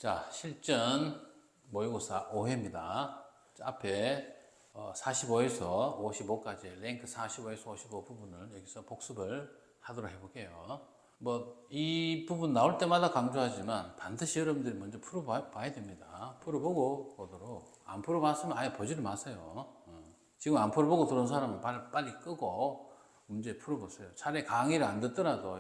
자, 실전 모의고사 5회입니다. 앞에 45에서 55까지 랭크 45에서 55 부분을 여기서 복습을 하도록 해볼게요. 이 부분 나올 때마다 강조하지만 반드시 여러분들이 먼저 풀어봐야 됩니다. 풀어보고 보도록. 안 풀어봤으면 아예 보지를 마세요. 지금 안 풀어보고 들어온 사람은 빨리 끄고 문제 풀어보세요. 차라리 강의를 안 듣더라도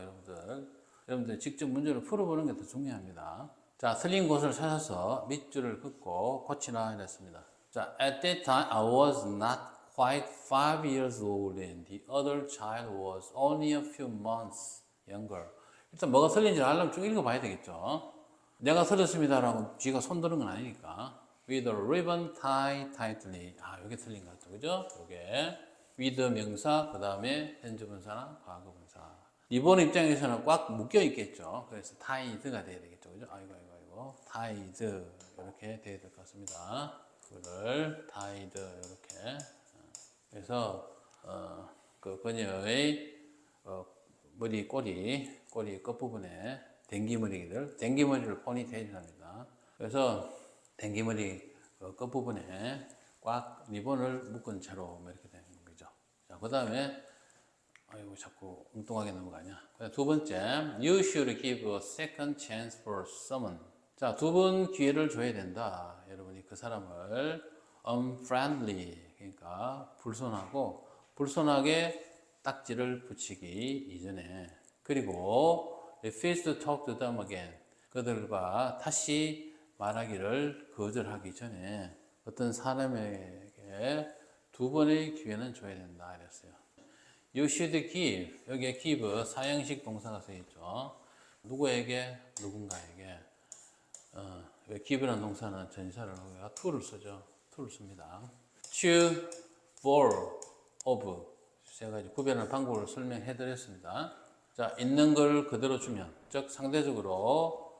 여러분들 직접 문제를 풀어보는 게 더 중요합니다. 자, 틀린 곳을 찾아서 밑줄을 긋고 고치라 이랬습니다. 자, at that time I was not quite 5 years old and the other child was only a few months younger. 일단 뭐가 틀린지 알려면 쭉 읽어봐야 되겠죠. 내가 틀렸습니다라고 쥐가 손드는 건 아니니까. With a ribbon tied tightly. 이게 틀린 것 같죠. 그죠? 이게 with 명사, 그 다음에 현재 분사나 과거 분사. 이번 입장에서는 꽉 묶여 있겠죠. 그래서 tied가 돼야 되겠죠. 그죠? 아이고. tied. 이렇게 돼야 될 것 같습니다. 그거를 tied. 이렇게. 그래서, 그 그녀의, 꼬리 끝부분에 댕기머리를 포니테일합니다. 그래서 댕기머리 끝부분에 꽉 리본을 묶은 채로 이렇게 되는 거죠. 자, 그 다음에 자꾸 엉뚱하게 넘어가냐. 두 번째, you should give a second chance for someone. 자, 두 번 기회를 줘야 된다. 여러분이 그 사람을 unfriendly, 그러니까 불손하게 딱지를 붙이기 이전에, 그리고 refuse to talk to them again, 그들과 다시 말하기를 거절하기 전에 어떤 사람에게 두 번의 기회는 줘야 된다 이랬어요. You should give, 여기에 give 사형식 동사가 쓰여있죠. 누구에게? 누군가에게. 왜 give라는 동사는 전치사를 하고요. to를 쓰죠. to를 씁니다. to, for, of. 제가 이제 구별하는 방법을 설명해 드렸습니다. 자, 있는 걸 그대로 주면, 즉 상대적으로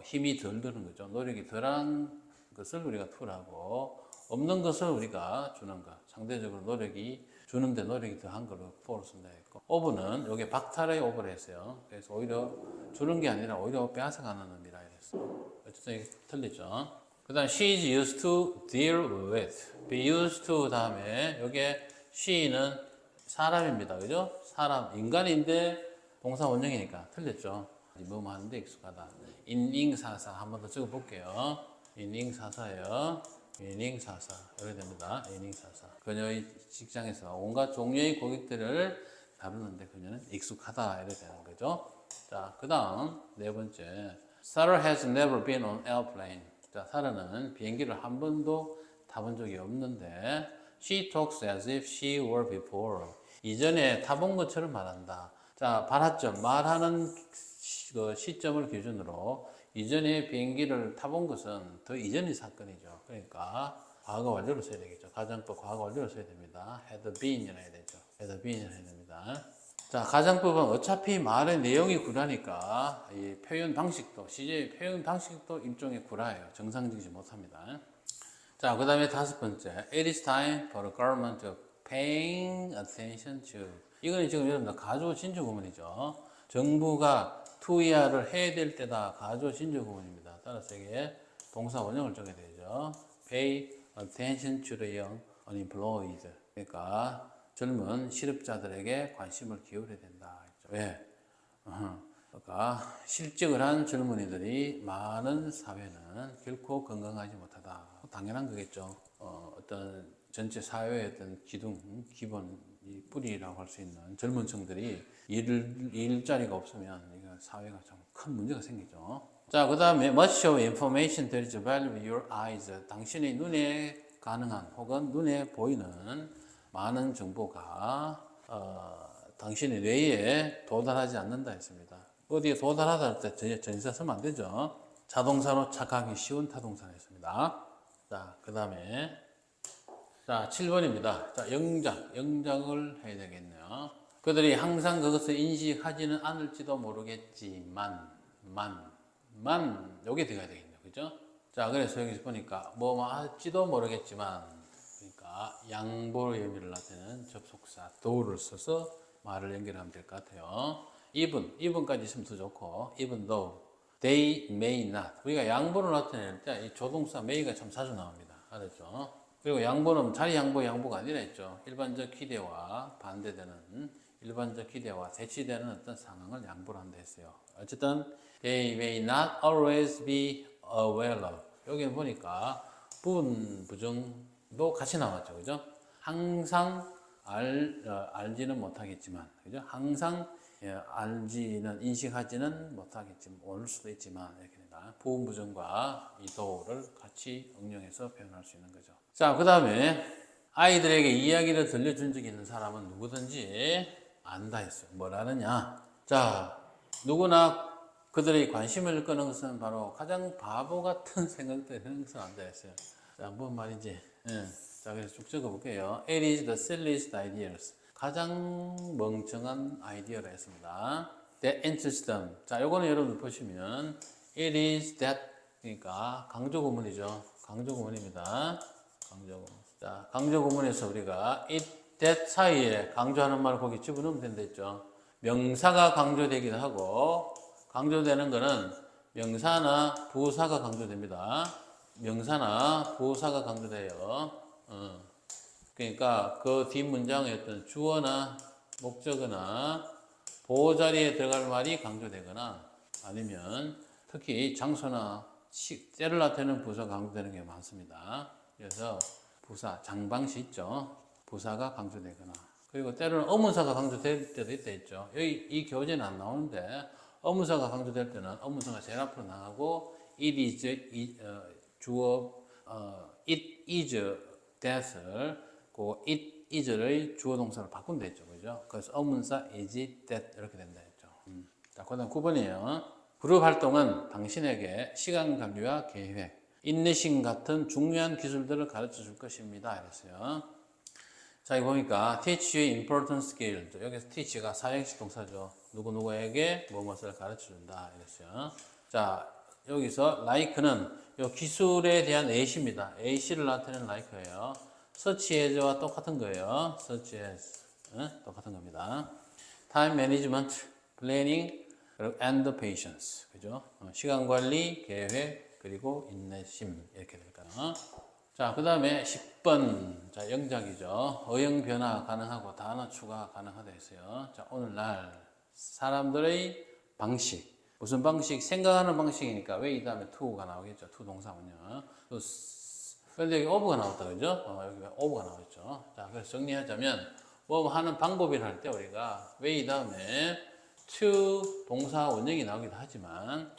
힘이 덜 드는 거죠. 노력이 덜한 것을 우리가 to라고, 없는 것을 우리가 주는 것. 상대적으로 주는데 노력이 더한 거를 for를 쓴다 했고, of는 여기 박탈의 of를 했어요. 그래서 오히려 주는 게 아니라 오히려 빼앗아가는 의미라 이랬어요. 어쨌든 이게 틀리죠. 그 다음 she is used to deal with. be used to 다음에 여기에 she는 사람입니다. 그죠? 사람, 인간인데 동사 원형이니까 틀렸죠. 뭐뭐 하는데 익숙하다. 인링사사 한번 더 적어 볼게요. 인링사사예요. 인링사사. 이렇게 됩니다. 인링사사. 그녀의 직장에서 온갖 종류의 고객들을 다루는데 그녀는 익숙하다. 이렇게 되는 거죠. 자, 그 다음 네 번째. Sarah has never been on airplane. 자, 사라는 비행기를 한 번도 타본 적이 없는데 she talks as if she were before. 이전에 타본 것처럼 말한다. 자, 발화점, 말하는 그 시점을 기준으로 이전에 비행기를 타본 것은 더 이전의 사건이죠. 그러니까 과거 완료로 써야 되겠죠. 가정법 과거 완료로 써야 됩니다. had been이라 해야 되죠. had been이라 해야 됩니다. 자, 가정법은 어차피 말의 내용이 구라니까 이 표현 방식도, CJ의 표현 방식도 일종의 구라예요. 정상적이지 못합니다. 자, 그 다음에 다섯 번째. It is time for the government to paying attention to. 이거는 지금 여러분들 가주어 진주 구문이죠. 정부가 투이하를 해야 될 때다. 가주어 진주 구문입니다. 따라서 이게 동사 원형을 적어야 되죠. Pay attention to the young unemployed. 그러니까 젊은 실업자들에게 관심을 기울여야 된다. 왜? 그러니까 실직을 한 젊은이들이 많은 사회는 결코 건강하지 못하다. 당연한 거겠죠. 어떤 전체 사회의 어떤 기본 뿌리라고 할 수 있는 젊은 층들이 일자리가 없으면 이거 사회가 좀 큰 문제가 생기죠. 자, 그 다음에 much of information that is available in your eyes. 당신의 눈에 가능한 혹은 눈에 보이는 많은 정보가 당신의 뇌에 도달하지 않는다 했습니다. 어디에 도달하다 할 때 전치사 쓰면 안 되죠. 자동사로 착하기 쉬운 타동사를 했습니다. 자, 그 다음에 자, 7번입니다. 자, 영작을 해야 되겠네요. 그들이 항상 그것을 인식하지는 않을지도 모르겠지만, 요게 들어가야 되겠네요. 그죠? 자, 그래서 여기서 보니까, 할지도 모르겠지만, 그러니까, 양보의 의미를 나타내는 접속사, do를 써서 말을 연결하면 될 것 같아요. even, even까지 있으면 더 좋고, even though. they may not. 우리가 양보를 나타낼 때 이 조동사 may가 참 자주 나옵니다. 알았죠? 그리고 양보는 자리 양보가 아니라 했죠. 일반적 기대와 반대되는, 일반적 기대와 대치되는 어떤 상황을 양보를 한다 했어요. 어쨌든 they may not always be aware of. 여기는 보니까 부분 부정도 같이 나왔죠. 그죠? 항상 알지는 못하겠지만, 그죠? 항상 알지는, 인식하지는 못하겠지만, 올 수도 있지만, 이렇게 됩니다. 부분 부정과 이 do를 같이 응용해서 표현할 수 있는 거죠. 자, 그 다음에 아이들에게 이야기를 들려준 적이 있는 사람은 누구든지 안다 했어요. 뭐라느냐? 자, 누구나 그들의 관심을 끄는 것은 바로 가장 바보 같은 생각들을 하는 것을 안다 했어요. 자, 뭔 말인지. 예. 자, 그래서 쭉 적어볼게요. It is the silliest ideas. 가장 멍청한 아이디어라 했습니다. That interests them. 자, 요거는 여러분 보시면 It is that. 그러니까 강조구문이죠. 강조구문입니다. 강조구문. 자, 강조구문에서 우리가 it, that 사이에 강조하는 말을 거기 집어넣으면 된다 했죠. 명사가 강조되기도 하고, 강조되는 거는 명사나 부사가 강조됩니다. 명사나 부사가 강조돼요. 그러니까 그 뒷문장의 어떤 주어나 목적어나 보호 자리에 들어갈 말이 강조되거나 아니면 특히 장소나 때를 나타내는 부사가 강조되는 게 많습니다. 그래서 부사, 장방시 있죠. 부사가 강조되거나 그리고 때로는 어문사가 강조될 때도 있다 했죠. 여기 이 교재는 안 나오는데 어문사가 강조될 때는 어문사가 제일 앞으로 나가고 it is 주어 it is that을 그 it is를 주어 동사로 바꾼다 했죠. 그죠? 그래서 어문사 is that 이렇게 된다 했죠. 자, 그다음 9번이에요. 그룹 활동은 당신에게 시간 관리와 계획, 인내심 같은 중요한 기술들을 가르쳐 줄 것입니다. 이랬어요. 자, 여기 보니까 teach의 important skill. 여기서 teach가 사행식 동사죠. 누구누구에게 무엇을 가르쳐 준다. 이랬어요. 자, 여기서 like는 요 기술에 대한 A시입니다. A시를 나타내는 like예요. search as와 똑같은 거예요. search as. 똑같은 겁니다. time management, planning, and patience. 그죠? 시간 관리, 계획, 그리고 인내심. 이렇게 될까요? 자, 그 다음에 10번. 자, 영작이죠. 어형 변화 가능하고 단어 추가 가능하다 했어요. 자, 오늘날 사람들의 방식. 무슨 방식? 생각하는 방식이니까 왜 이 다음에 to가 나오겠죠. to 동사군요. 그런데 여기 over가 나왔다. 그죠? 여기 over가 나왔죠. 자, 그래서 정리하자면 뭐 하는 방법이라 할 때 우리가 왜 이 다음에 to 동사 원형이 나오기도 하지만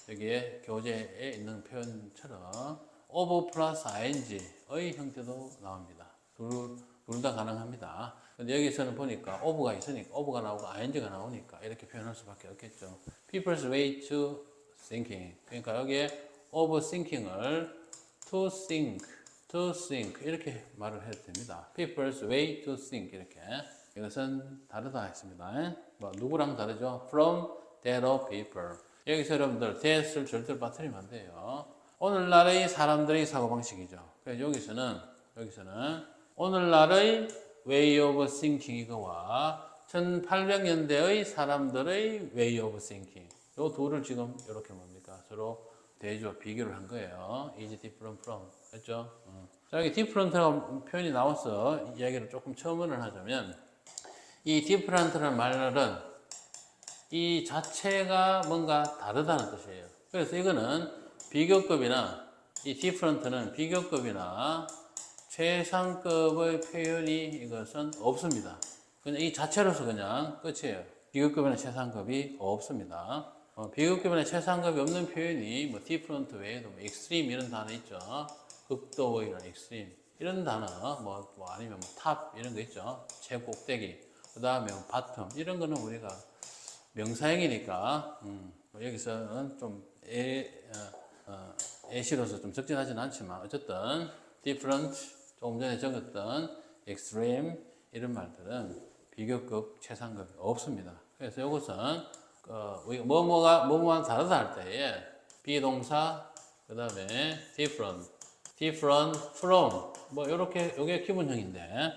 여기에 교재에 있는 표현처럼 over 플러스 ing의 형태도 나옵니다. 둘 다 가능합니다. 근데 여기서는 보니까 over가 있으니까 over가 나오고 ing가 나오니까 이렇게 표현할 수밖에 없겠죠. People's way to thinking. 그러니까 여기에 overthinking을 to think 이렇게 말을 해도 됩니다. People's way to think 이렇게. 이것은 다르다 했습니다. 뭐 누구랑 다르죠? From that of people. 여기서 여러분들 that을 절대로 빠뜨리면 안 돼요. 오늘날의 사람들의 사고방식이죠. 그래서 여기서는 오늘날의 way of thinking 이거와 1800년대의 사람들의 way of thinking 이 둘을 지금 이렇게 뭡니까? 서로 대조, 비교를 한 거예요. is different from. 그렇죠? 자, 여기 different라는 표현이 나와서 이야기를 조금 첨언을 하자면 이 different라는 말은 이 자체가 뭔가 다르다는 뜻이에요. 그래서 이거는 비교급이나 이 different는 비교급이나 최상급의 표현이 이것은 없습니다. 그냥 이 자체로서 그냥 끝이에요. 비교급이나 최상급이 없습니다. 비교급이나 최상급이 없는 표현이 뭐 different 외에도 뭐 extreme 이런 단어 있죠. 극도의 extreme 이런 단어 뭐 아니면 뭐 top 이런 거 있죠. 최꼭대기. 그 다음에 뭐 bottom 이런 거는 우리가 명사형이니까 뭐 여기서는 좀 예시로서 좀 적절하진 않지만 어쨌든 different 조금 전에 적었던 extreme 이런 말들은 비교급, 최상급이 없습니다. 그래서 이것은 뭐뭐가 다르다 할 때에 비동사 그 다음에 different from 뭐 이렇게 이게 기본형인데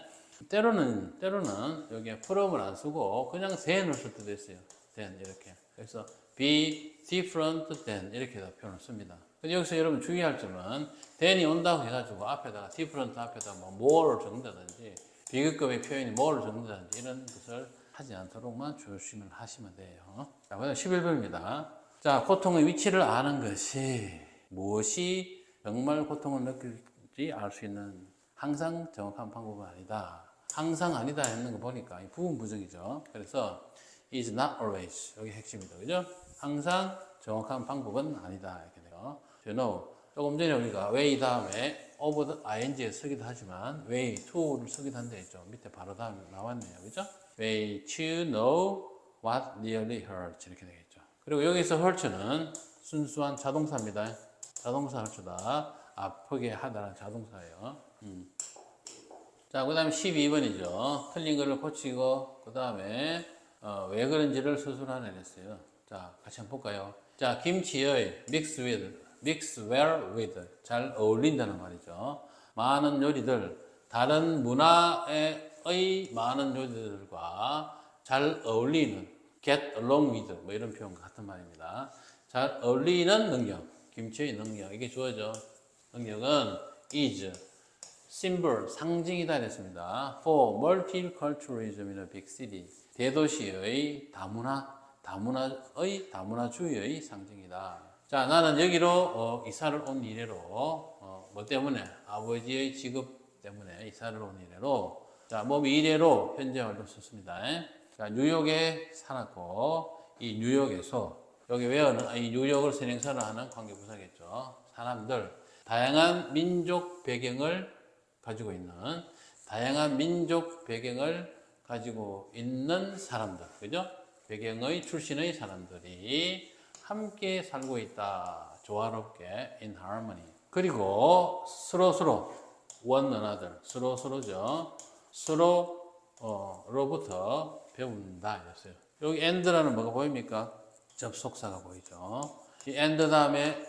때로는 여기에 from을 안 쓰고 그냥 than을 쓸 때도 있어요. than 이렇게. 그래서 be different than 이렇게 표현을 씁니다. 근데 여기서 여러분 주의할 점은 than이 온다고 해가지고 앞에다가 different 앞에다 뭐 more를 적는다든지 비교급의 표현이 more를 적는다든지 이런 것을 하지 않도록만 조심을 하시면 돼요. 자, 그다음 11번입니다. 자, 고통의 위치를 아는 것이 무엇이 정말 고통을 느낄지 알 수 있는 항상 정확한 방법은 아니다. 항상 아니다 했는 거 보니까 부분 부정이죠. 그래서 is not always 여기 핵심이다. 그죠? 항상 정확한 방법은 아니다. 이렇게 돼요. You know. 조금 전에 우리가 way 다음에 of the ing에 쓰기도 하지만 way to를 쓰기도 한데 있죠. 밑에 바로 다음에 나왔네요. 그죠? way to know what really hurts 이렇게 되겠죠. 그리고 여기서 hurts는 순수한 자동사입니다. 자동사 hurts다. 아프게 하다는 자동사예요. 자, 그 다음에 12번이죠. 틀린 거를 고치고, 그 다음에, 왜 그런지를 수술하는 했어요. 자, 같이 한번 볼까요? 자, 김치의 mix well with. 잘 어울린다는 말이죠. 많은 요리들, 다른 문화의 많은 요리들과 잘 어울리는, get along with. 뭐 이런 표현 같은 말입니다. 잘 어울리는 능력. 김치의 능력. 이게 주어져. 능력은 is. symbol, 상징이다 그랬습니다. For multiculturalism in a big city. 대도시의 다문화주의의 상징이다. 자, 나는 여기로 이사를 온 이래로 뭐 때문에? 아버지의 직업 때문에 이사를 온 이래로 자, 몸이 이래로 현재말로 썼습니다. 자, 뉴욕에 살았고 이 뉴욕에서 여기 외어는 이 뉴욕을 선행사를 하는 관계부사겠죠. 사람들, 다양한 민족 배경을 가지고 있는 사람들, 그죠? 배경의 출신의 사람들이 함께 살고 있다. 조화롭게 in harmony. 그리고 서로 one another, 서로죠. 서로로부터 배운다 이랬어요. 여기 and라는 뭐가 보입니까? 접속사가 보이죠. 이 and 다음에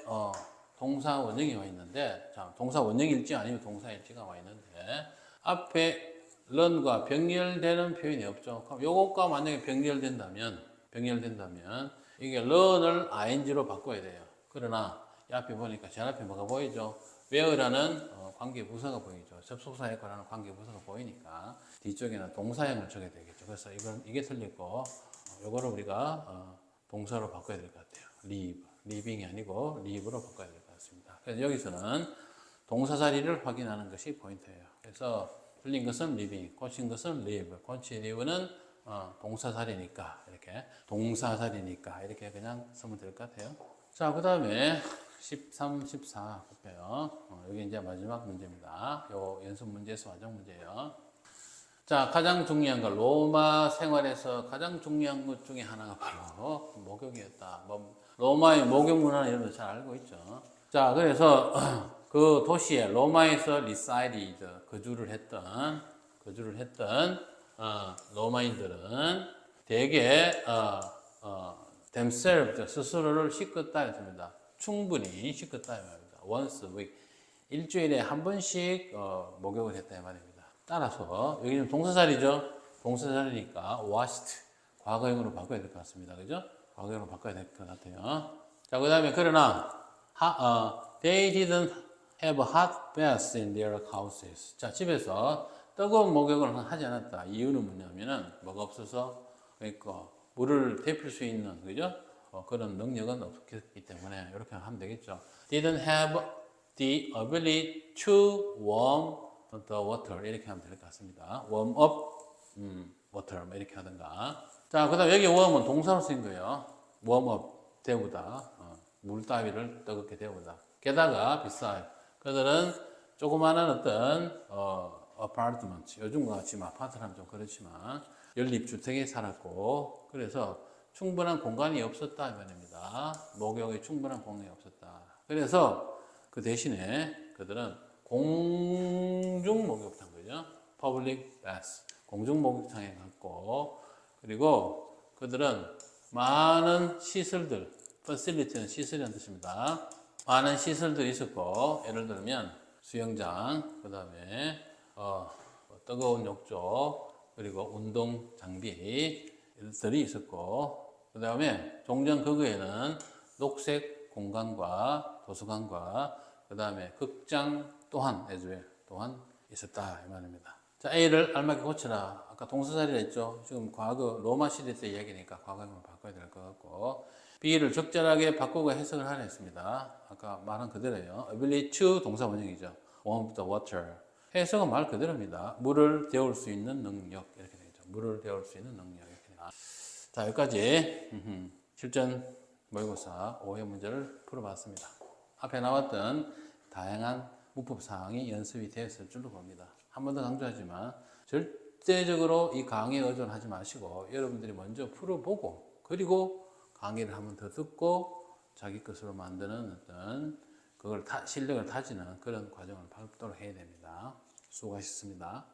동사 원형이 와 있는데, 자, 동사 원형일지 아니면 동사일지가 와 있는데, 앞에 learn과 병렬되는 표현이 없죠. 그럼 요것과 만약에 병렬된다면, 이게 learn을 ing로 바꿔야 돼요. 그러나, 이 앞에 보니까 제일 앞에 뭐가 보이죠? where라는 관계부사가 보이죠. 접속사 역할하는 관계부사가 보이니까, 뒤쪽에는 동사형을 적어야 되겠죠. 그래서 이게 틀리고, 요거를 우리가 동사로 바꿔야 될 것 같아요. living이 아니고 live로 바꿔야 될 것 같습니다. 그래서 여기서는 동사 자리를 확인하는 것이 포인트예요. 그래서 틀린 것은 living, 고친 것은 live. 고친 이유는 동사 자리니까 이렇게 그냥 쓰면 될 것 같아요. 자, 그 다음에 13, 14 볼게요. 여기 이제 마지막 문제입니다. 요 연습 문제에서 완성 문제예요. 자, 가장 중요한 것, 로마 생활에서 가장 중요한 것 중에 하나가 바로 목욕이었다. 로마의 목욕 문화는 여러분 잘 알고 있죠. 자, 그래서 그 도시에 로마에서 리사이드 거주를 했던 로마인들은 대개 themselves 스스로를 씻었다 했습니다. 충분히 씻었다 이 말입니다. once a week 일주일에 한 번씩 목욕을 했다 이 말입니다. 따라서 여기는 동사자리죠. 동사자리니까 washed 과거형으로 바꿔야 될 것 같습니다. 그죠? 과거형으로 바꿔야 될 것 같아요. 자, 그 다음에 그러나 they didn't have hot baths in their houses. 자, 집에서 뜨거운 목욕을 하지 않았다. 이유는 뭐냐면은 뭐가 없어서 그러니까 물을 데필 수 있는 그죠? 그런 능력은 없기 때문에 이렇게 하면 되겠죠. Didn't have the ability to warm the water 이렇게 하면 될 것 같습니다. warm up water 이렇게 하든가. 자, 그다음 여기 warm은 동사로 쓰인 거예요. warm up 데우다. 물 따위를 뜨겁게 데우다. 게다가 비싸요. 그들은 조그마한 어떤 아파트먼트 요즘과 같이 아파트라면 좀 그렇지만 연립주택에 살았고 그래서 충분한 공간이 없었다 이 말입니다. 목욕에 충분한 공간이 없었다. 그래서 그 대신에 그들은 공중 목욕탕 그죠? Public bath 공중 목욕탕에 갔고 그리고 그들은 많은 시설들 facility는 시설이라는 뜻입니다. 많은 시설들이 있었고 예를 들면 수영장 그 다음에 뜨거운 욕조 그리고 운동 장비들이 있었고 그 다음에 종전 거기에는 녹색 공간과 도서관과 그 다음에 극장 또한 또한 있었다 이 말입니다. 자, A를 알맞게 고쳐라. 아까 동사자리라 했죠. 지금 과거 로마 시대 때 이야기니까 과거형으로 바꿔야 될 것 같고, B를 적절하게 바꾸고 해석을 하려 했습니다. 아까 말한 그대로예요. ability to 동사 원형이죠. warm the water. 해석은 말 그대로입니다. 물을 데울 수 있는 능력 이렇게 되죠. 물을 데울 수 있는 능력 이렇게 됩니다. 자, 여기까지 실전 모의고사 5회 문제를 풀어봤습니다. 앞에 나왔던 다양한 문법 사항이 연습이 되었을 줄로 봅니다. 한 번 더 강조하지만 절대적으로 이 강의에 의존하지 마시고 여러분들이 먼저 풀어보고 그리고 강의를 한 번 더 듣고 자기 것으로 만드는 어떤 그걸 실력을 다지는 그런 과정을 밟도록 해야 됩니다. 수고하셨습니다.